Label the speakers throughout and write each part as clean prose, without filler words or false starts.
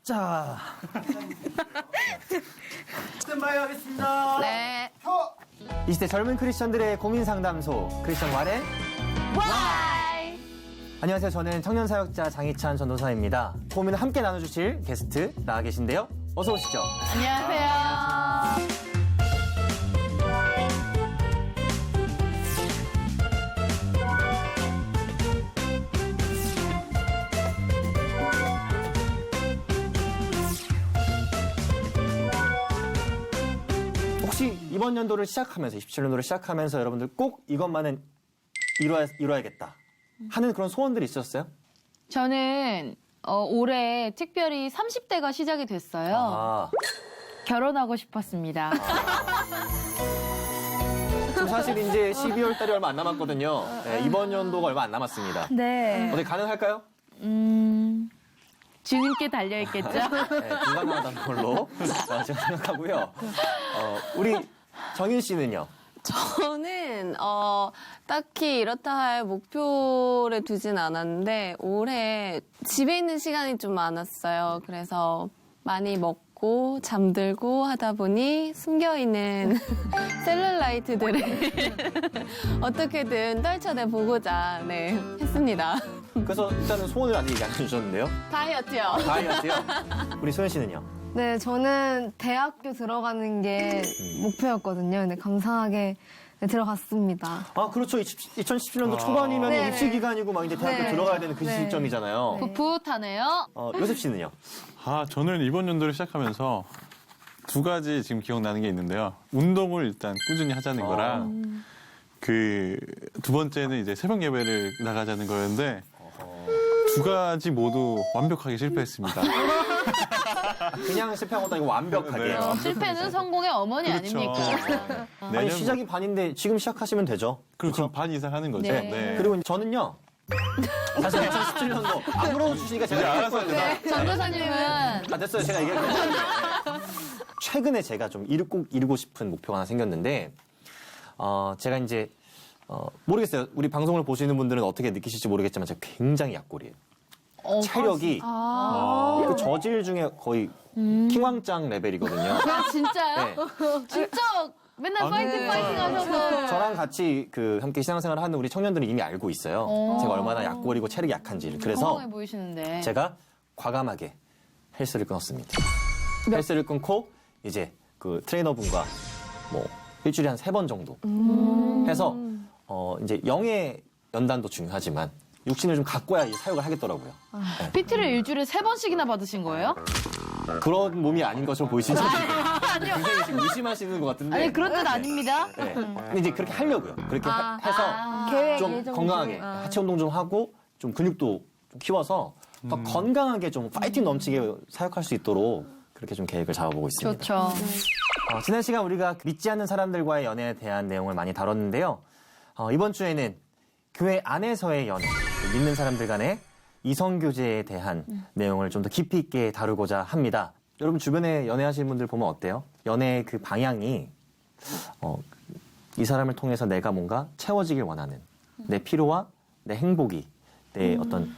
Speaker 1: 자. 스탠바이 하겠습니다.
Speaker 2: 네.
Speaker 1: 20대 젊은 크리스천들의 고민 상담소 크리스천 와렌.
Speaker 2: 와이.
Speaker 1: 안녕하세요. 저는 청년사역자 장희찬 전도사입니다. 고민을 함께 나눠주실 게스트 나와 계신데요. 어서 오시죠.
Speaker 2: 안녕하세요.
Speaker 1: 혹시 이번 연도를 시작하면서 27년도를 시작하면서 여러분들 꼭 이것만은 이뤄야겠다 하는 그런 소원들이 있으셨어요?
Speaker 2: 저는 올해 특별히 30대가 시작이 됐어요.
Speaker 1: 아,
Speaker 2: 결혼하고 싶었습니다.
Speaker 1: 지금 사실 이제 12월 달이 얼마 안 남았거든요. 네, 이번 연도가 얼마 안 남았습니다.
Speaker 2: 네.
Speaker 1: 어떻게 가능할까요?
Speaker 2: 주님께 달려있겠죠?
Speaker 1: 네, 불가능하다는 걸로 제가 생각하고요. 우리 정인 씨는요?
Speaker 3: 저는 딱히 이렇다 할 목표를 두진 않았는데 올해 집에 있는 시간이 좀 많았어요. 그래서 많이 먹고 잠들고 하다 보니 숨겨있는 셀룰라이트들을 어떻게든 떨쳐내보고자 했습니다.
Speaker 1: 그래서 일단은 소원을 아직 얘기 안 해주셨는데요.
Speaker 3: 다이어트요.
Speaker 1: 다이어트요? 우리 소연 씨는요?
Speaker 4: 네, 저는 대학교 들어가는 게 목표였거든요. 근데 감사하게 들어갔습니다.
Speaker 1: 아, 그렇죠. 2017년도 초반이면
Speaker 4: 네.
Speaker 1: 입시 기간이고 막 이제 대학교
Speaker 4: 네.
Speaker 1: 들어가야 되는 그
Speaker 4: 네.
Speaker 1: 시점이잖아요.
Speaker 2: 풋풋하네요.
Speaker 1: 요셉 씨는요?
Speaker 5: 저는 이번 연도를 시작하면서 두 가지 지금 기억나는 게 있는데요. 운동을 일단 꾸준히 하자는 거랑 그 두 번째는 이제 새벽 예배를 나가자는 거였는데 두 가지 모두 완벽하게 실패했습니다.
Speaker 1: 그냥 실패한 것도 아니고 완벽하게.
Speaker 5: 네.
Speaker 2: 실패는 성공의 어머니 아닙니까?
Speaker 1: 아니, 시작이 반인데 지금 시작하시면 되죠.
Speaker 5: 그렇죠. 반 이상 하는 거죠.
Speaker 2: 네.
Speaker 1: 그리고 저는요. 사실 2017년도 안 물어주시니까 제가
Speaker 5: 알아서
Speaker 1: 얘기했거든요.
Speaker 2: 전도사님은
Speaker 1: 아, 됐어요. 제가 얘기했거든요. 최근에 제가 좀 꼭 이루고 싶은 목표가 하나 생겼는데, 제가 이제, 모르겠어요. 우리 방송을 보시는 분들은 어떻게 느끼실지 모르겠지만 제가 굉장히 약골이에요. 체력이 그 저질 중에 거의 킹왕짱 레벨이거든요.
Speaker 2: 아, 진짜요?
Speaker 1: 네.
Speaker 2: 진짜 맨날 파이팅 하셔서.
Speaker 1: 저랑 같이 함께 신앙생활을 하는 우리 청년들은 이미 알고 있어요. 제가 얼마나 약골이고 체력이 약한지를. 그래서
Speaker 2: 건강해 보이시는데.
Speaker 1: 제가 과감하게 헬스를 끊었습니다. 헬스를 끊고 이제 그 트레이너분과 뭐 일주일에 한 3번 정도 해서 이제 영의 연단도 중요하지만 육신을 좀 가꿔야 이 사역을 하겠더라고요. 네.
Speaker 2: PT를 일주일에 3번씩이나 받으신 거예요?
Speaker 1: 그런 몸이 아닌 것처럼 보이시죠? 굉장히 지금 의심하시는 것 같은데.
Speaker 2: 아니, 그런 뜻 아닙니다.
Speaker 1: 네. 근데 이제 그렇게 하려고요. 그렇게 해서
Speaker 4: 계획
Speaker 1: 좀
Speaker 4: 예정
Speaker 1: 건강하게
Speaker 4: 중에.
Speaker 1: 하체 운동 좀 하고 좀 근육도 좀 키워서 더 건강하게 좀 파이팅 넘치게 사역할 수 있도록 그렇게 좀 계획을 잡아보고 있습니다.
Speaker 2: 좋죠.
Speaker 1: 지난 시간 우리가 믿지 않는 사람들과의 연애에 대한 내용을 많이 다뤘는데요. 이번 주에는 교회 안에서의 연애, 믿는 사람들 간의 이성교제에 대한 내용을 좀 더 깊이 있게 다루고자 합니다. 여러분 주변에 연애하시는 분들 보면 어때요? 연애의 그 방향이 이 사람을 통해서 내가 뭔가 채워지길 원하는 내 필요와 내 행복이 내 어떤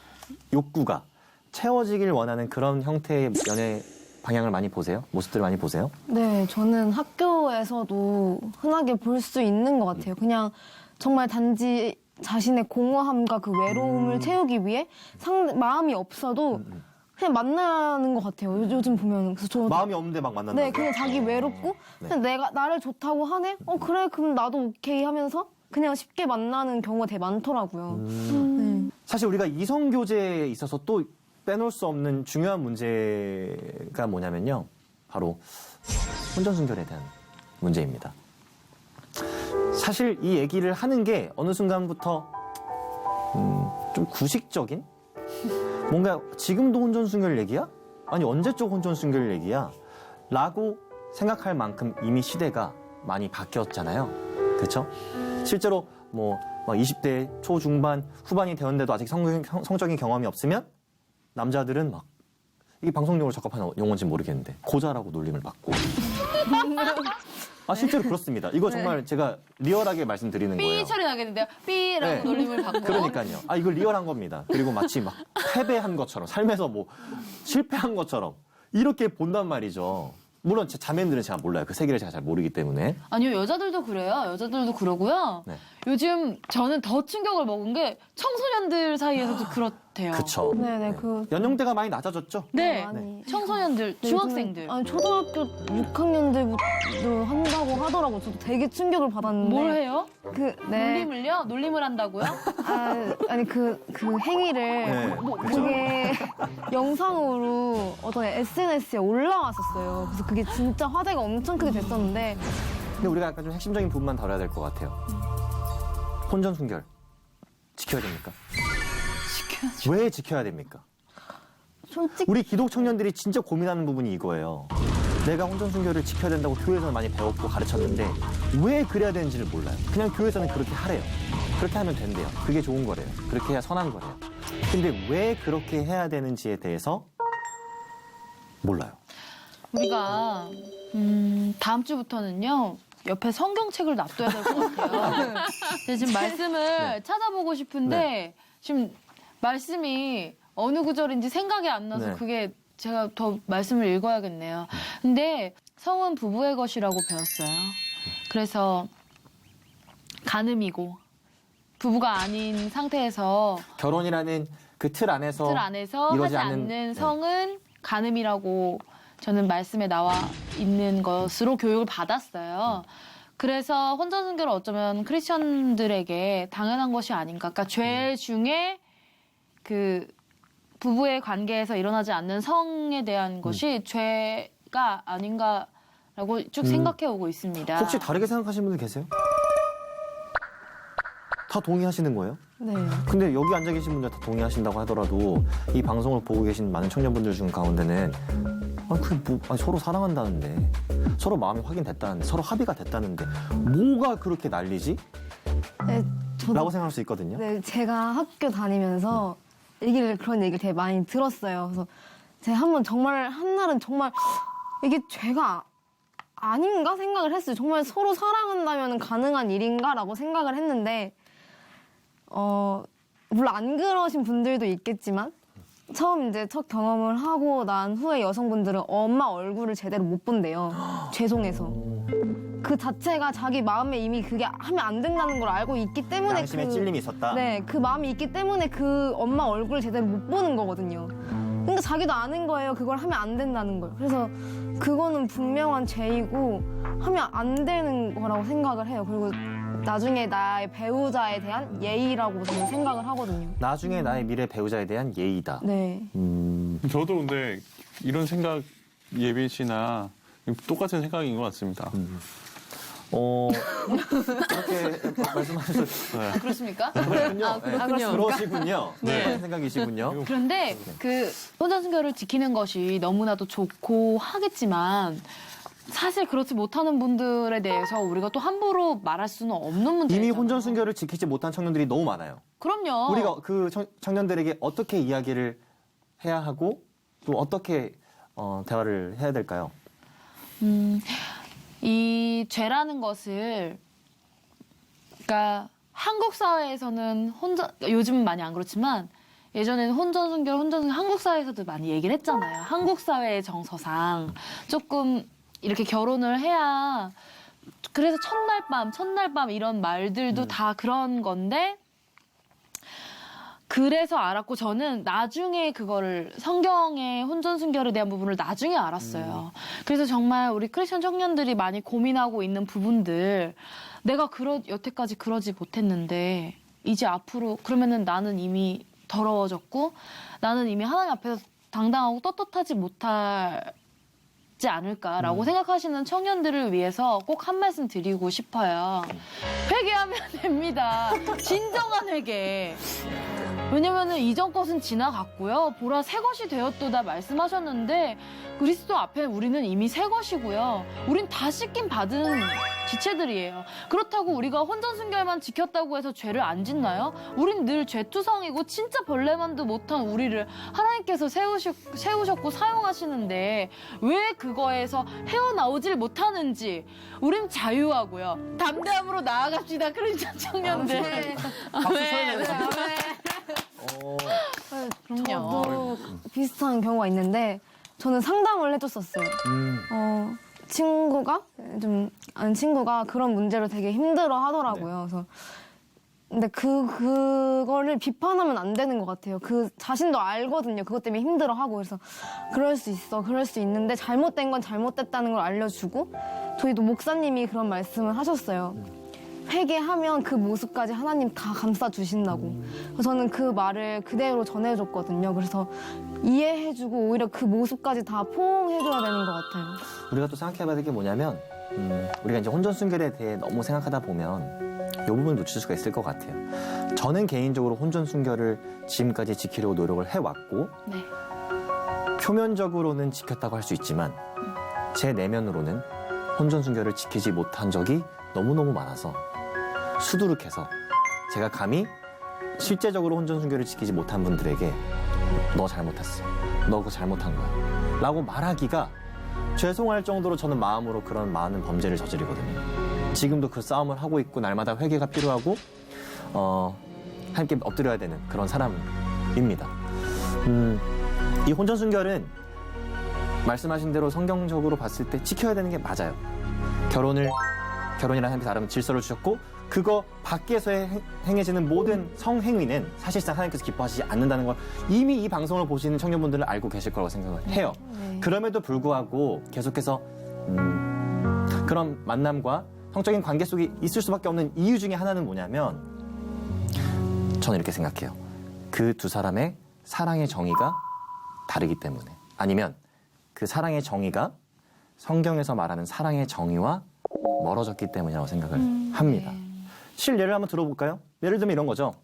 Speaker 1: 욕구가 채워지길 원하는 그런 형태의 연애 방향을 많이 보세요? 모습들을 많이 보세요?
Speaker 4: 네, 저는 학교에서도 흔하게 볼 수 있는 것 같아요. 그냥 정말 단지 자신의 공허함과 그 외로움을 채우기 위해 마음이 없어도 그냥 만나는 것 같아요. 요즘 보면. 그래서 저
Speaker 1: 마음이 없는데 막 만난다.
Speaker 4: 네, 그냥 자기 외롭고 그냥 나를 좋다고 하네? 그래, 그럼 나도 오케이 하면서 그냥 쉽게 만나는 경우가 되게 많더라고요. 네.
Speaker 1: 사실 우리가 이성교제에 있어서 또 빼놓을 수 없는 중요한 문제가 뭐냐면요. 바로 혼전순결에 대한 문제입니다. 사실 이 얘기를 하는 게 어느 순간부터 좀 구식적인? 뭔가 지금도 혼전순결 얘기야? 아니 언제적 혼전순결 얘기야? 라고 생각할 만큼 이미 시대가 많이 바뀌었잖아요. 그렇죠? 실제로 뭐 20대 초중반 후반이 되었는데도 아직 성적인 경험이 없으면 남자들은 막 이게 방송용으로 적합한 용어인지 모르겠는데 고자라고 놀림을 받고 실제로 그렇습니다. 이거 정말 제가 리얼하게 말씀드리는 거예요.
Speaker 2: 삐 처리 나겠는데요. 삐라고
Speaker 1: 네.
Speaker 2: 놀림을 받고.
Speaker 1: 그러니까요. 이거 리얼한 겁니다. 그리고 마치 막 패배한 것처럼 삶에서 뭐 실패한 것처럼 이렇게 본단 말이죠. 물론 제 자매들은 제가 몰라요. 그 세계를 제가 잘 모르기 때문에.
Speaker 2: 아니요, 여자들도 그래요. 여자들도 그러고요.
Speaker 1: 네.
Speaker 2: 요즘 저는 더 충격을 먹은 게 청소년들 사이에서도 그렇대요.
Speaker 1: 그쵸.
Speaker 4: 네네,
Speaker 1: 연령대가 많이 낮아졌죠?
Speaker 2: 네.
Speaker 4: 많이.
Speaker 2: 청소년들,
Speaker 4: 네,
Speaker 2: 중학생들.
Speaker 4: 요즘에- 아니, 초등학교 6학년들도 한다고 하더라고요. 저도 되게 충격을 받았는데.
Speaker 2: 뭘 해요?
Speaker 4: 네.
Speaker 2: 놀림을요? 놀림을 한다고요?
Speaker 4: 아니, 그 행위를
Speaker 1: 네, 그쵸.
Speaker 4: 그게 영상으로 어떤 SNS에 올라왔었어요. 그래서 그게 진짜 화제가 엄청 크게 됐었는데.
Speaker 1: 근데 우리가 약간 좀 핵심적인 부분만 다뤄야 될 것 같아요. 혼전순결 지켜야 됩니까? 왜 지켜야 됩니까?
Speaker 4: 솔직히
Speaker 1: 우리 기독 청년들이 진짜 고민하는 부분이 이거예요. 내가 혼전순결을 지켜야 된다고 교회에서 많이 배웠고 가르쳤는데 왜 그래야 되는지를 몰라요. 그냥 교회에서는 그렇게 하래요. 그렇게 하면 된대요. 그게 좋은 거래요. 그렇게 해야 선한 거래요. 근데 왜 그렇게 해야 되는지에 대해서 몰라요.
Speaker 2: 우리가 다음 주부터는요. 옆에 성경책을 놔둬야 될 것 같아요. 근데 지금 말씀을 찾아보고 싶은데 지금 말씀이 어느 구절인지 생각이 안 나서
Speaker 1: 네.
Speaker 2: 그게 제가 더 말씀을 읽어야겠네요. 근데 성은 부부의 것이라고 배웠어요. 그래서 간음이고 부부가 아닌 상태에서
Speaker 1: 결혼이라는 그 틀 안에서
Speaker 2: 틀 안에서
Speaker 1: 이루어지지
Speaker 2: 하지
Speaker 1: 않는-
Speaker 2: 않는
Speaker 1: 네.
Speaker 2: 성은 간음이라고 저는 말씀에 나와 있는 것으로 교육을 받았어요. 그래서 혼전순결은 어쩌면 크리스천들에게 당연한 것이 아닌가. 그러니까 죄 중에 그 부부의 관계에서 일어나지 않는 성에 대한 것이 죄가 아닌가라고 쭉 생각해 오고 있습니다.
Speaker 1: 혹시 다르게 생각하시는 분들 계세요? 다 동의하시는 거예요?
Speaker 4: 네.
Speaker 1: 근데 여기 앉아 계신 분들 다 동의하신다고 하더라도 이 방송을 보고 계신 많은 청년분들 중 가운데는 서로 사랑한다는데 서로 마음이 확인됐다는데 서로 합의가 됐다는데 뭐가 그렇게 난리지?
Speaker 4: 네, 저도
Speaker 1: 라고 생각할 수 있거든요.
Speaker 4: 네, 제가 학교 다니면서 그런 얘기를 되게 많이 들었어요. 그래서 제가 한날은 정말 이게 죄가 아닌가 생각을 했어요. 정말 서로 사랑한다면 가능한 일인가라고 생각을 했는데, 물론 안 그러신 분들도 있겠지만, 처음 이제 첫 경험을 하고 난 후에 여성분들은 엄마 얼굴을 제대로 못 본대요. 죄송해서. 그 자체가 자기 마음에 이미 그게 하면 안 된다는 걸 알고 있기 때문에
Speaker 1: 양심의 찔림이 있었다.
Speaker 4: 네, 그 마음이 있기 때문에 그 엄마 얼굴을 제대로 못 보는 거거든요. 그러니까 자기도 아는 거예요. 그걸 하면 안 된다는 걸. 그래서 그거는 분명한 죄이고 하면 안 되는 거라고 생각을 해요. 그리고 나중에 나의 배우자에 대한 예의라고 저는 생각을 하거든요.
Speaker 1: 나중에 나의 미래 배우자에 대한 예의다.
Speaker 4: 네.
Speaker 5: 저도 근데 이런 생각 예빈 씨나 똑같은 생각인 것 같습니다.
Speaker 1: 그렇게 말씀하셨어요.
Speaker 2: 그렇습니까?
Speaker 1: 그렇군요. 그러시군요.
Speaker 2: 네.
Speaker 1: 그런 생각이시군요.
Speaker 2: 그런데 그 혼전순결을 지키는 것이 너무나도 좋고 하겠지만 사실 그렇지 못하는 분들에 대해서 우리가 또 함부로 말할 수는 없는 문제예요.
Speaker 1: 이미 혼전순결을 지키지 못한 청년들이 너무 많아요.
Speaker 2: 그럼요.
Speaker 1: 우리가 그 청년들에게 어떻게 이야기를 해야 하고 또 어떻게 대화를 해야 될까요?
Speaker 2: 이 죄라는 것을 그러니까 한국 사회에서는 요즘은 많이 안 그렇지만 예전에는 혼전순결 한국 사회에서도 많이 얘기를 했잖아요. 한국 사회의 정서상 조금 이렇게 결혼을 해야 그래서 첫날 밤 이런 말들도 다 그런 건데 그래서 알았고 저는 나중에 그거를 성경의 혼전순결에 대한 부분을 나중에 알았어요. 그래서 정말 우리 크리스천 청년들이 많이 고민하고 있는 부분들 내가 여태까지 그러지 못했는데 이제 앞으로 그러면은 나는 이미 더러워졌고 나는 이미 하나님 앞에서 당당하고 떳떳하지 못하지 않을까라고 생각하시는 청년들을 위해서 꼭 한 말씀 드리고 싶어요. 회개하면 됩니다. 진정한 회개. 왜냐면은 이전 것은 지나갔고요. 보라 새 것이 되었도다 말씀하셨는데 그리스도 앞에 우리는 이미 새 것이고요. 우린 다 씻김 받은 지체들이에요. 그렇다고 우리가 혼전순결만 지켰다고 해서 죄를 안 짓나요? 우린 늘 죄투성이고 진짜 벌레만도 못한 우리를 하나님께서 세우셨고 사용하시는데 왜 그거에서 헤어나오질 못하는지 우린 자유하고요. 담대함으로 나아갑시다. 크리스천 청년들.
Speaker 1: 박수 쳐야 되겠습니다.
Speaker 2: 그럼요.
Speaker 4: 저도 비슷한 경우가 있는데 저는 상담을 해줬었어요. 친구가 좀 아는 친구가 그런 문제로 되게 힘들어 하더라고요. 그래서 근데 그거를 비판하면 안 되는 것 같아요. 그 자신도 알거든요. 그것 때문에 힘들어하고 그래서 그럴 수 있어, 그럴 수 있는데 잘못된 건 잘못됐다는 걸 알려주고 저희도 목사님이 그런 말씀을 하셨어요. 회개하면 그 모습까지 하나님 다 감싸 주신다고. 그래서 저는 그 말을 그대로 전해줬거든요. 그래서 이해해주고 오히려 그 모습까지 다 포옹해줘야 되는 것 같아요.
Speaker 1: 우리가 또 생각해봐야 될 게 뭐냐면 우리가 이제 혼전순결에 대해 너무 생각하다 보면 이 부분을 놓칠 수가 있을 것 같아요. 저는 개인적으로 혼전순결을 지금까지 지키려고 노력을 해왔고
Speaker 2: 네.
Speaker 1: 표면적으로는 지켰다고 할 수 있지만 제 내면으로는 혼전순결을 지키지 못한 적이 너무너무 많아서 수두룩해서 제가 감히 실제적으로 혼전순결을 지키지 못한 분들에게 너 잘못했어. 너 그거 잘못한 거야. 라고 말하기가 죄송할 정도로 저는 마음으로 그런 많은 범죄를 저지르거든요. 지금도 그 싸움을 하고 있고 날마다 회개가 필요하고 함께 엎드려야 되는 그런 사람입니다. 이 혼전순결은 말씀하신 대로 성경적으로 봤을 때 지켜야 되는 게 맞아요. 결혼이라는 하나님께서 아름다운 질서를 주셨고 그거 밖에서 행해지는 모든 성행위는 사실상 하나님께서 기뻐하시지 않는다는 걸 이미 이 방송을 보시는 청년분들은 알고 계실 거라고 생각을 해요. 그럼에도 불구하고 계속해서 그런 만남과 성적인 관계 속에 있을 수밖에 없는 이유 중에 하나는 뭐냐면 저는 이렇게 생각해요. 그 두 사람의 사랑의 정의가 다르기 때문에 아니면 그 사랑의 정의가 성경에서 말하는 사랑의 정의와 멀어졌기 때문이라고 생각을 합니다. 실례를 한번 들어볼까요? 예를 들면 이런 거죠.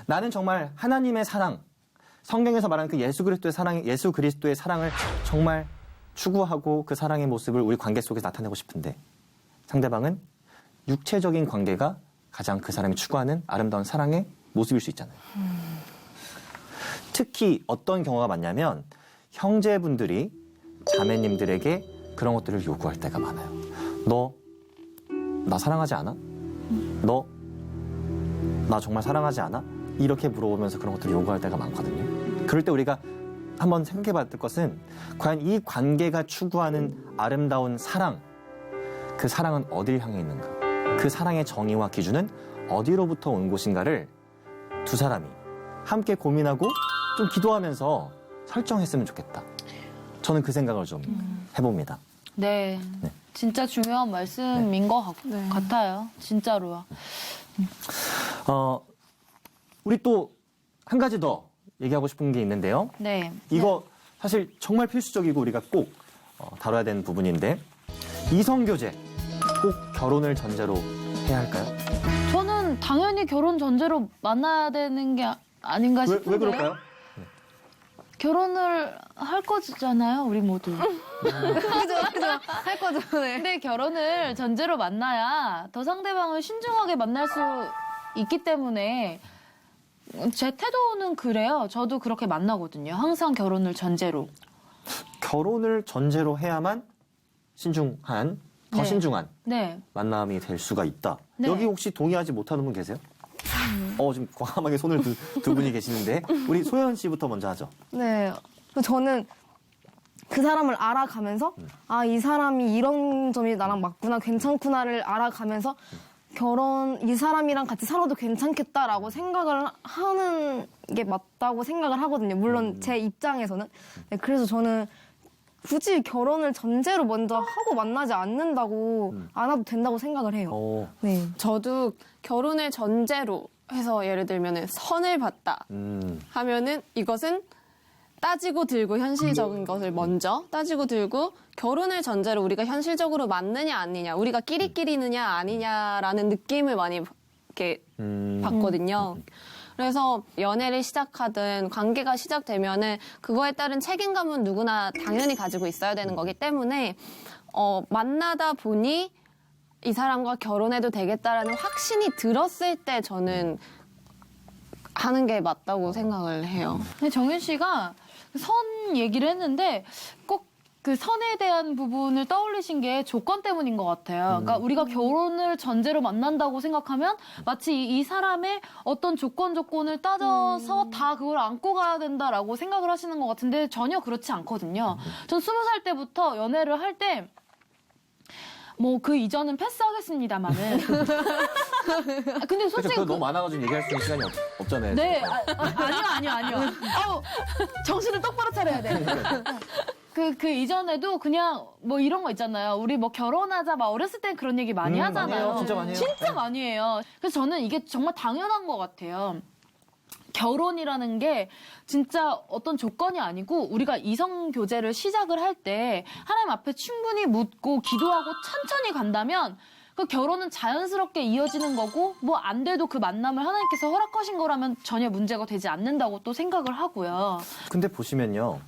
Speaker 1: 나는 정말 하나님의 사랑, 성경에서 말하는 그 예수 그리스도의 사랑을 정말 추구하고 그 사랑의 모습을 우리 관계 속에서 나타내고 싶은데 상대방은 육체적인 관계가 가장 그 사람이 추구하는 아름다운 사랑의 모습일 수 있잖아요. 특히 어떤 경우가 많냐면 형제분들이 자매님들에게 그런 것들을 요구할 때가 많아요. 너 나 사랑하지 않아? 너 나 정말 사랑하지 않아? 이렇게 물어보면서 그런 것들을 요구할 때가 많거든요. 그럴 때 우리가 한번 생각해 봐야 될 것은 과연 이 관계가 추구하는 아름다운 사랑, 그 사랑은 어딜 향해 있는가? 그 사랑의 정의와 기준은 어디로부터 온 것인가를 두 사람이 함께 고민하고 좀 기도하면서 설정했으면 좋겠다. 저는 그 생각을 좀 해봅니다.
Speaker 2: 네. 진짜 중요한 말씀인 것 같아요. 진짜로요.
Speaker 1: 우리 또 한 가지 더 얘기하고 싶은 게 있는데요.
Speaker 2: 네.
Speaker 1: 이거 사실 정말 필수적이고 우리가 꼭 다뤄야 되는 부분인데 이성교제 꼭 결혼을 전제로 해야 할까요?
Speaker 2: 저는 당연히 결혼 전제로 만나야 되는 게 아닌가 싶은데요.
Speaker 1: 왜 그럴까요?
Speaker 2: 결혼을 할 거잖아요, 우리 모두.
Speaker 4: 그죠? 할 거죠. 네.
Speaker 2: 근데 결혼을 전제로 만나야 더 상대방을 신중하게 만날 수 있기 때문에 제 태도는 그래요. 저도 그렇게 만나거든요. 항상 결혼을 전제로.
Speaker 1: 결혼을 전제로 해야만 신중한, 더
Speaker 2: 네.
Speaker 1: 신중한
Speaker 2: 네.
Speaker 1: 만남이 될 수가 있다.
Speaker 2: 네.
Speaker 1: 여기 혹시 동의하지 못하는 분 계세요? 지금 과감하게 손을 두 분이 계시는데 우리 소연 씨부터 먼저 하죠.
Speaker 4: 네. 저는 그 사람을 알아가면서 아, 이 사람이 이런 점이 나랑 맞구나, 괜찮구나를 알아가면서 이 사람이랑 같이 살아도 괜찮겠다라고 생각을 하는 게 맞다고 생각을 하거든요. 물론 제 입장에서는. 네, 그래서 저는 굳이 결혼을 전제로 먼저 하고 만나지 않는다고 안 해도 된다고 생각을 해요. 네.
Speaker 3: 저도 결혼을 전제로 해서 예를 들면 선을 봤다 하면은 이것은 따지고 들고 현실적인 것을 먼저 따지고 들고 결혼을 전제로 우리가 현실적으로 맞느냐 아니냐 우리가 끼리끼리느냐 아니냐라는 느낌을 많이 이렇게 받거든요. 그래서 연애를 시작하든 관계가 시작되면은 그거에 따른 책임감은 누구나 당연히 가지고 있어야 되는 거기 때문에 만나다 보니 이 사람과 결혼해도 되겠다라는 확신이 들었을 때 저는 하는 게 맞다고 생각을 해요.
Speaker 2: 근데 정윤 씨가 선 얘기를 했는데 꼭 그 선에 대한 부분을 떠올리신 게 조건 때문인 것 같아요. 그러니까 우리가 결혼을 전제로 만난다고 생각하면 마치 이 사람의 어떤 조건을 따져서 다 그걸 안고 가야 된다라고 생각을 하시는 것 같은데 전혀 그렇지 않거든요. 전 20살 때부터 연애를 할 때 뭐 그 이전은 패스하겠습니다만은. 근데 솔직히
Speaker 1: 그거 너무 많아가지고 얘기할 수 있는 시간이 없잖아요.
Speaker 2: 네, 아니요. 아우, 정신을 똑바로 차려야 돼. 그 이전에도 그냥 뭐 이런 거 있잖아요. 우리 뭐 결혼하자, 막 어렸을 땐 그런 얘기 많이 하잖아요.
Speaker 1: 많이 해요. 진짜 많이 해요.
Speaker 2: 진짜 많이 해요. 그래서 저는 이게 정말 당연한 것 같아요. 결혼이라는 게 진짜 어떤 조건이 아니고 우리가 이성 교제를 시작을 할 때 하나님 앞에 충분히 묻고 기도하고 천천히 간다면 그 결혼은 자연스럽게 이어지는 거고 뭐 안 돼도 그 만남을 하나님께서 허락하신 거라면 전혀 문제가 되지 않는다고 또 생각을 하고요.
Speaker 1: 근데 보시면요.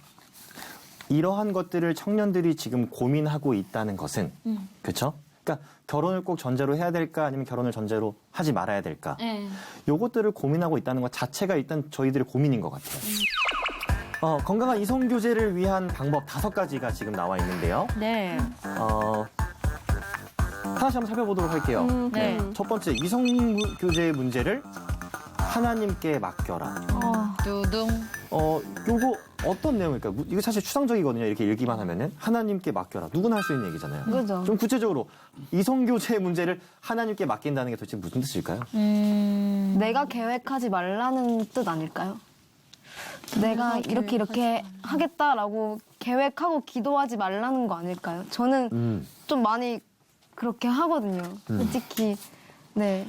Speaker 1: 이러한 것들을 청년들이 지금 고민하고 있다는 것은 그렇죠? 그러니까 결혼을 꼭 전제로 해야 될까 아니면 결혼을 전제로 하지 말아야 될까?
Speaker 2: 네.
Speaker 1: 요것들을 고민하고 있다는 것 자체가 일단 저희들의 고민인 것 같아요. 건강한 이성 교제를 위한 방법 5가지가 지금 나와 있는데요.
Speaker 2: 네.
Speaker 1: 하나씩 한번 살펴보도록 할게요.
Speaker 2: 네.
Speaker 1: 첫 번째, 이성 교제의 문제를 하나님께 맡겨라.
Speaker 2: 두둥.
Speaker 1: 요거 어떤 내용일까요? 이거 사실 추상적이거든요. 이렇게 읽기만 하면은 하나님께 맡겨라. 누구나 할 수 있는 얘기잖아요.
Speaker 4: 그죠.
Speaker 1: 좀 구체적으로 이성 교제의 문제를 하나님께 맡긴다는 게 도대체 무슨 뜻일까요?
Speaker 4: 내가 계획하지 말라는 뜻 아닐까요? 내가 이렇게 하겠다라고 계획하고 기도하지 말라는 거 아닐까요? 저는 좀 많이 그렇게 하거든요. 솔직히. 네.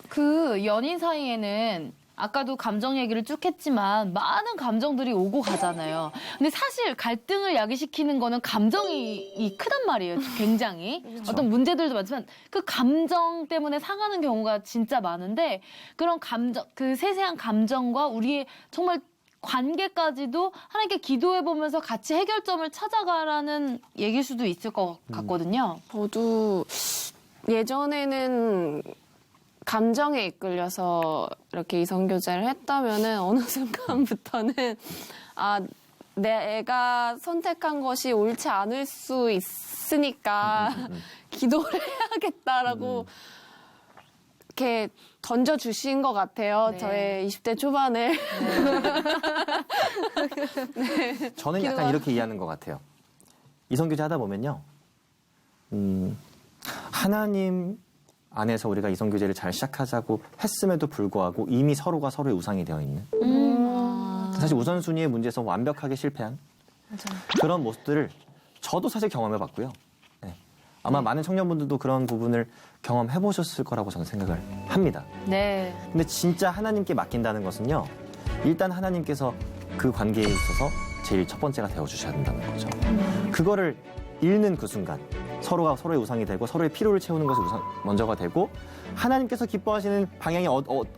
Speaker 2: 그 연인 사이에는 아까도 감정 얘기를 쭉 했지만 많은 감정들이 오고 가잖아요. 근데 사실 갈등을 야기시키는 거는 감정이 크단 말이에요. 굉장히. 어떤 문제들도 많지만 그 감정 때문에 상하는 경우가 진짜 많은데 그런 감정, 그 세세한 감정과 우리의 정말 관계까지도 하나님께 기도해보면서 같이 해결점을 찾아가라는 얘기일 수도 있을 것 같거든요.
Speaker 3: 저도 예전에는 감정에 이끌려서 이렇게 이성교제를 했다면은 어느 순간부터는 내가 선택한 것이 옳지 않을 수 있으니까 기도를 해야겠다라고 이렇게 던져주신 것 같아요.
Speaker 2: 네.
Speaker 3: 저의 20대 초반을.
Speaker 1: 저는 약간 이렇게 이해하는 것 같아요. 이성 교제 하다 보면요. 하나님 안에서 우리가 이성 교제를 잘 시작하자고 했음에도 불구하고 이미 서로가 서로의 우상이 되어 있는 사실 우선순위의 문제에서 완벽하게 실패한 그런 모습들을 저도 사실 경험해 봤고요. 네. 아마 많은 청년분들도 그런 부분을 경험해 보셨을 거라고 저는 생각을 합니다.
Speaker 2: 네.
Speaker 1: 근데 진짜 하나님께 맡긴다는 것은요. 일단 하나님께서 그 관계에 있어서 제일 첫 번째가 되어 주셔야 된다는 거죠. 그거를 잃는 그 순간 서로가 서로의 우상이 되고 서로의 필요를 채우는 것이 먼저가 되고 하나님께서 기뻐하시는 방향이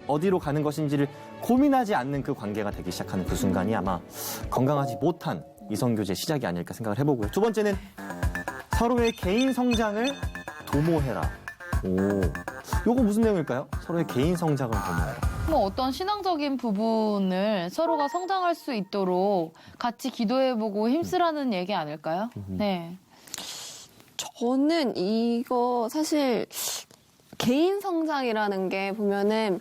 Speaker 1: 어디로 가는 것인지를 고민하지 않는 그 관계가 되기 시작하는 그 순간이 아마 건강하지 못한 이성교제 시작이 아닐까 생각을 해보고요. 두 번째는 서로의 개인 성장을 도모해라. 요거 무슨 내용일까요? 서로의 개인 성장을 도모해라.
Speaker 2: 뭐 어떤 신앙적인 부분을 서로가 성장할 수 있도록 같이 기도해보고 힘쓰라는 얘기 아닐까요? 네.
Speaker 3: 저는 이거 사실 개인 성장이라는 게 보면은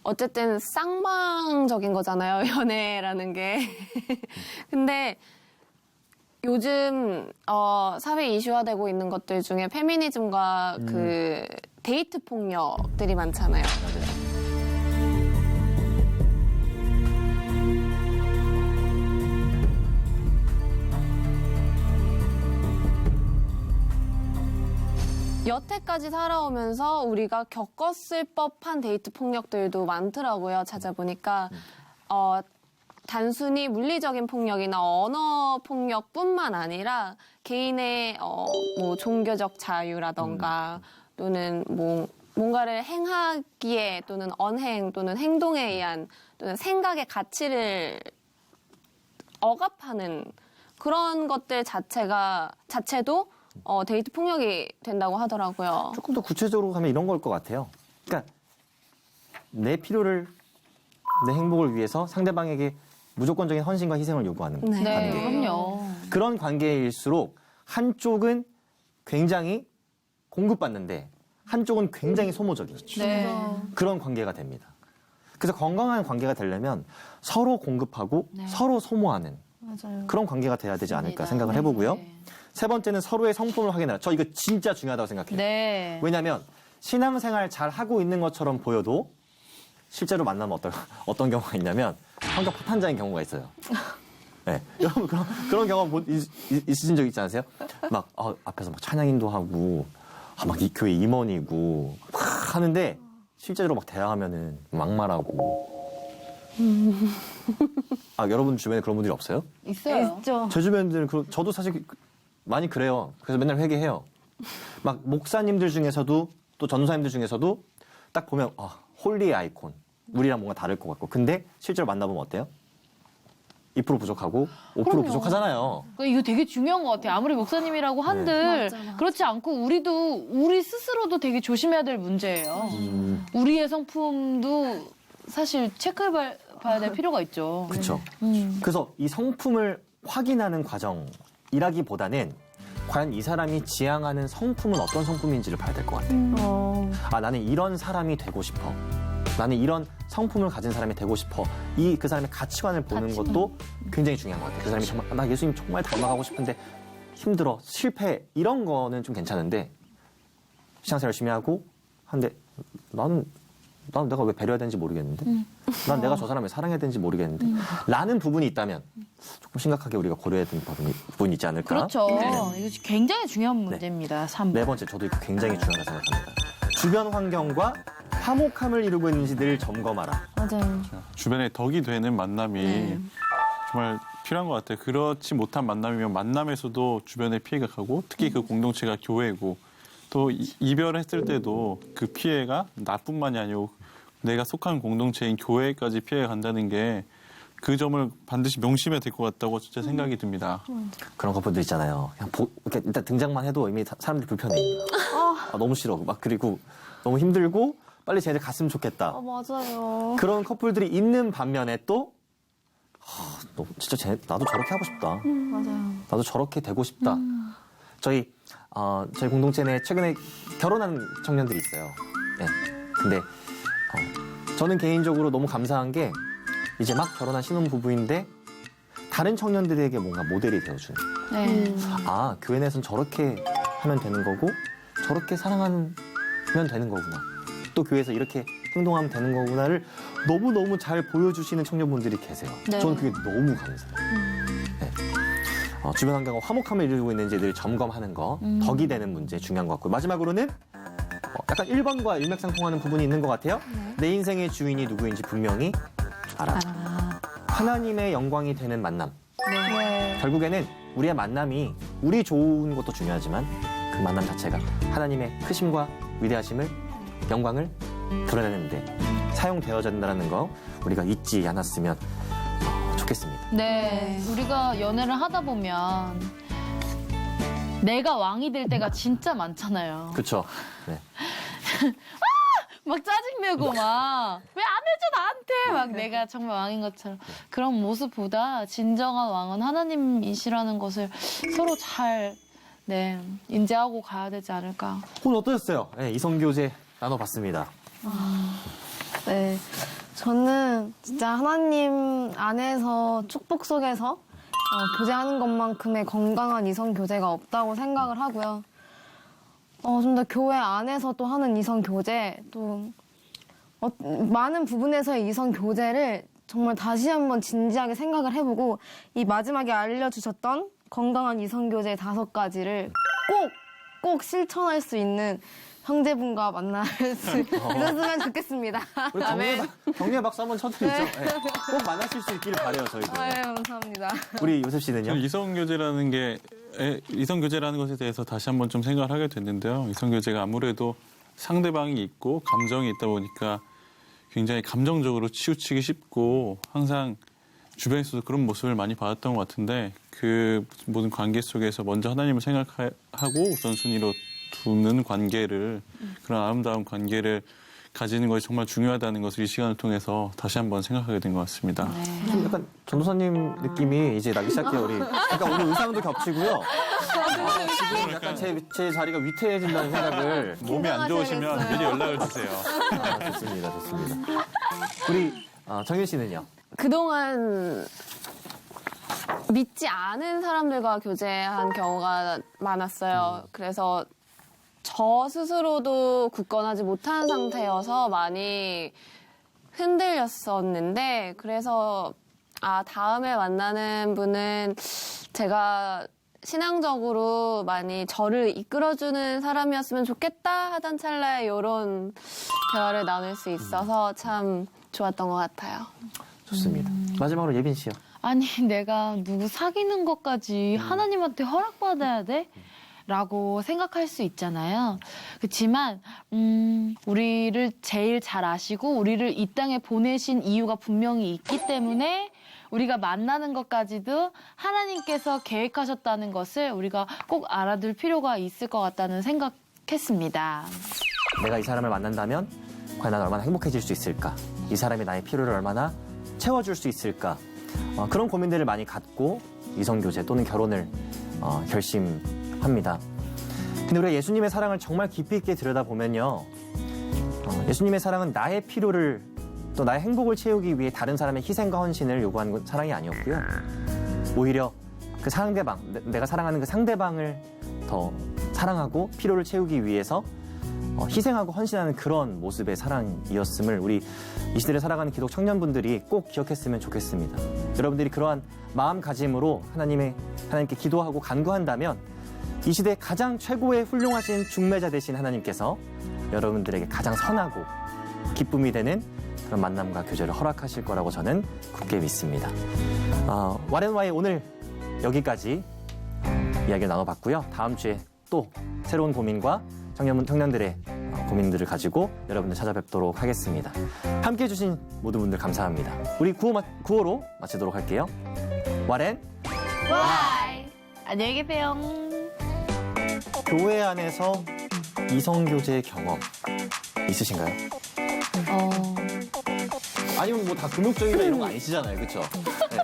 Speaker 3: 어쨌든 쌍방적인 거잖아요. 연애라는 게. 근데 요즘 사회 이슈화되고 있는 것들 중에 페미니즘과 그 데이트 폭력들이 많잖아요. 여태까지 살아오면서 우리가 겪었을 법한 데이트 폭력들도 많더라고요. 찾아보니까 단순히 물리적인 폭력이나 언어 폭력뿐만 아니라 개인의 뭐 종교적 자유라던가 또는 뭔가를 행하기에 또는 언행 또는 행동에 의한 또는 생각의 가치를 억압하는 그런 것들 자체도 데이트 폭력이 된다고 하더라고요.
Speaker 1: 조금 더 구체적으로 가면 이런 걸 것 같아요. 그러니까 내 필요를, 내 행복을 위해서 상대방에게 무조건적인 헌신과 희생을 요구하는
Speaker 3: 네.
Speaker 2: 네,
Speaker 1: 관계.
Speaker 2: 그럼요.
Speaker 1: 그런 관계일수록 한쪽은 굉장히 공급받는데 한쪽은 굉장히 소모적인
Speaker 2: 네.
Speaker 1: 그런 관계가 됩니다. 그래서 건강한 관계가 되려면 서로 공급하고
Speaker 2: 네.
Speaker 1: 서로 소모하는
Speaker 4: 맞아요.
Speaker 1: 그런 관계가 돼야 되지 않을까
Speaker 2: 맞습니다.
Speaker 1: 생각을
Speaker 2: 네.
Speaker 1: 해보고요.
Speaker 2: 네.
Speaker 1: 세 번째는 서로의 성품을 확인하라. 저 이거 진짜 중요하다고 생각해요.
Speaker 2: 네.
Speaker 1: 왜냐하면 신앙생활 잘 하고 있는 것처럼 보여도 실제로 만나면 어떤 경우가 있냐면 성격 파탄자인 경우가 있어요. 네. 여러분 그런 경험 있으신 적 있지 않으세요? 막 앞에서 막 찬양인도 하고 막 이 교회 임원이고 막 하는데 실제로 막 대화하면은 막말하고. 여러분 주변에 그런 분들이 없어요?
Speaker 2: 있어요.
Speaker 4: 있죠.
Speaker 1: 제 주변들은 저도 사실 많이 그래요. 그래서 맨날 회개해요. 막 목사님들 중에서도 또 전도사님들 중에서도 딱 보면 홀리의 아이콘. 우리랑 뭔가 다를 것 같고. 근데 실제로 만나보면 어때요? 2% 부족하고 5% 부족하잖아요.
Speaker 2: 그러니까 이거 되게 중요한 것 같아요. 아무리 목사님이라고 한들 그렇지 않고 우리 스스로도 되게 조심해야 될 문제예요. 우리의 성품도 사실 체크해봐야 될 필요가 있죠.
Speaker 1: 그렇죠. 그래서 이 성품을 확인하는 과정이라기보다는 과연 이 사람이 지향하는 성품은 어떤 성품인지를 봐야 될 것 같아요. 나는 이런 사람이 되고 싶어. 나는 이런 성품을 가진 사람이 되고 싶어. 그 사람의 가치관을 보는 것도 굉장히 중요한 것 같아요. 그 사람이 정말 나 예수님 정말 닮아가고 싶은데 힘들어, 실패 이런 거는 좀 괜찮은데 신앙생활 열심히 하고 한데 나는 내가 왜 배려해야 되는지 모르겠는데 난 내가 저 사람을 사랑해야 되는지 모르겠는데 라는 부분이 있다면 조금 심각하게 우리가 고려해야 되는 부분이 있지 않을까.
Speaker 2: 그렇죠. 이거 굉장히 중요한 문제입니다. 3번.
Speaker 1: 네 번째, 저도 이거 굉장히 중요하다고 생각합니다. 주변 환경과 화목함을 이루고 있는지 늘 점검하라.
Speaker 4: 맞아요.
Speaker 5: 주변에 덕이 되는 만남이 정말 필요한 것 같아요. 그렇지 못한 만남이면 만남에서도 주변에 피해가 가고 특히 그 공동체가 교회고 또 이별했을 때도 그 피해가 나뿐만이 아니고 내가 속한 공동체인 교회까지 피해가 간다는 게 그 점을 반드시 명심해야 될 것 같다고 진짜 생각이 듭니다.
Speaker 1: 그런 커플들 있잖아요. 그냥 이렇게 일단 등장만 해도 이미 사람들이 불편해. 너무 싫어. 막 그리고 너무 힘들고 빨리 쟤네들 갔으면 좋겠다.
Speaker 4: 맞아요.
Speaker 1: 그런 커플들이 있는 반면에 또 진짜 나도 저렇게 하고 싶다.
Speaker 4: 맞아요.
Speaker 1: 나도 저렇게 되고 싶다. 저희 공동체 내에 최근에 결혼한 청년들이 있어요. 네. 근데 저는 개인적으로 너무 감사한 게 이제 막 결혼한 신혼부부인데 다른 청년들에게 뭔가 모델이 되어주는.
Speaker 2: 네.
Speaker 1: 교회 내에서는 저렇게 하면 되는 거고 저렇게 사랑하면 되는 거구나. 또 교회에서 이렇게 행동하면 되는 거구나를 너무너무 잘 보여주시는 청년분들이 계세요.
Speaker 2: 네.
Speaker 1: 저는 그게 너무 감사해요. 네. 주변 환경과 화목함을 이루고 있는지 늘 점검하는 거, 덕이 되는 문제 중요한 것 같고요. 마지막으로는 약간 1번과 일맥상통하는 부분이 있는 것 같아요. 내 인생의 주인이 누구인지 분명히 알아. 하나님의 영광이 되는 만남.
Speaker 4: 네.
Speaker 1: 결국에는 우리의 만남이 우리 좋은 것도 중요하지만 그 만남 자체가 하나님의 크심과 위대하심을 영광을 드러내는데 사용되어야 된다는 거 우리가 잊지 않았으면 좋겠습니다.
Speaker 2: 네. 우리가 연애를 하다 보면 내가 왕이 될 때가 진짜 많잖아요.
Speaker 1: 그렇죠? 네.
Speaker 2: 막 짜증내고 막 왜 안 해줘 나한테 막 내가 정말 왕인 것처럼 그런 모습보다 진정한 왕은 하나님이시라는 것을 서로 잘 인지하고 가야 되지 않을까.
Speaker 1: 오늘 어떠셨어요? 네, 이성교제 나눠봤습니다.
Speaker 4: 네. 저는 진짜 하나님 안에서 축복 속에서 교제하는 것만큼의 건강한 이성 교제가 없다고 생각을 하고요. 좀 더 교회 안에서 또 하는 이성 교제, 또 많은 부분에서의 이성 교제를 정말 다시 한번 진지하게 생각을 해보고 이 마지막에 알려주셨던 건강한 이성 교제 5가지를 꼭 실천할 수 있는 형제분과 만날 수 있었으면 좋겠습니다.
Speaker 1: 우리 격려 박수 한번 쳐드리죠. 네. 꼭 만나실 수 있기를 바래요 저희도.
Speaker 4: 네, 감사합니다.
Speaker 1: 우리 요셉 씨는요?
Speaker 5: 이성교제라는 것에 대해서 다시 한번 좀 생각을 하게 됐는데요. 이성교제가 아무래도 상대방이 있고 감정이 있다 보니까 굉장히 감정적으로 치우치기 쉽고 항상 주변에서도 그런 모습을 많이 받았던 것 같은데 그 모든 관계 속에서 먼저 하나님을 생각하고 우선순위로 두는 관계를 그런 아름다운 관계를 가지는 것이 정말 중요하다는 것을 이 시간을 통해서 다시 한번 생각하게 된 것 같습니다.
Speaker 1: 좀 약간 전도사님 느낌이 이제 나기 시작해요. 우리 약간 오늘 의상도 겹치고요. 지금 약간 제 자리가 위태해진다는 생각을.
Speaker 5: 몸이 안 좋으시면 미리 연락을 주세요.
Speaker 1: 좋습니다, 좋습니다. 우리 정윤 씨는요?
Speaker 3: 그동안 믿지 않은 사람들과 교제한 경우가 많았어요. 그래서 저 스스로도 굳건하지 못한 상태여서 많이 흔들렸었는데, 그래서 다음에 만나는 분은 제가 신앙적으로 많이 저를 이끌어주는 사람이었으면 좋겠다 하던 찰나에 이런 대화를 나눌 수 있어서 참 좋았던 것 같아요.
Speaker 1: 좋습니다. 마지막으로 예빈 씨요.
Speaker 2: 아니, 내가 누구 사귀는 것까지 하나님한테 허락받아야 돼? 라고 생각할 수 있잖아요. 그렇지만 우리를 제일 잘 아시고 우리를 이 땅에 보내신 이유가 분명히 있기 때문에 우리가 만나는 것까지도 하나님께서 계획하셨다는 것을 우리가 꼭 알아둘 필요가 있을 것 같다는 생각했습니다.
Speaker 1: 내가 이 사람을 만난다면 과연 난 얼마나 행복해질 수 있을까? 이 사람이 나의 필요를 얼마나 채워줄 수 있을까? 그런 고민들을 많이 갖고 이성교제 또는 결혼을 결심합니다. 근데 우리가 예수님의 사랑을 정말 깊이 있게 들여다보면요. 예수님의 사랑은 나의 필요를 또 나의 행복을 채우기 위해 다른 사람의 희생과 헌신을 요구하는 사랑이 아니었고요. 오히려 그 상대방, 내가 사랑하는 그 상대방을 더 사랑하고 필요를 채우기 위해서 희생하고 헌신하는 그런 모습의 사랑이었음을 우리 이 시대를 살아가는 기독 청년분들이 꼭 기억했으면 좋겠습니다. 여러분들이 그러한 마음가짐으로 하나님께 기도하고 간구한다면 이 시대 가장 최고의 훌륭하신 중매자 되신 하나님께서 여러분들에게 가장 선하고 기쁨이 되는 그런 만남과 교제를 허락하실 거라고 저는 굳게 믿습니다. 와렌와의 오늘 여기까지 이야기를 나눠봤고요. 다음 주에 또 새로운 고민과 청년들의 고민들을 가지고 여러분들 찾아뵙도록 하겠습니다. 함께해 주신 모든 분들 감사합니다. 우리 구호로 마치도록 할게요. 와렌
Speaker 2: 안녕히 계세요.
Speaker 1: 교회 안에서 이성교제 경험 있으신가요? 아니면 뭐 다 금욕적이나 이런 거 아니시잖아요, 그렇죠? 네.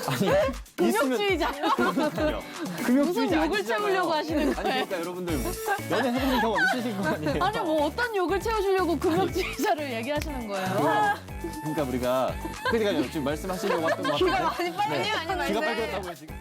Speaker 1: 아니
Speaker 2: 금욕주의자요? 무슨 욕을 채우려고 하시는 거예요?
Speaker 1: 아니 그러니까 여러분들 연애 해보는 경험 있으신 거 아니에요?
Speaker 2: 아니 뭐 어떤 욕을 채우시려고 금욕주의자를 얘기하시는 거예요?
Speaker 1: 그러니까 우리가 그러니까요 지금 말씀하시려고 했던 것 같은데
Speaker 3: 아니, 빨리 아니,
Speaker 1: 귀가 빨개졌다고요 지금.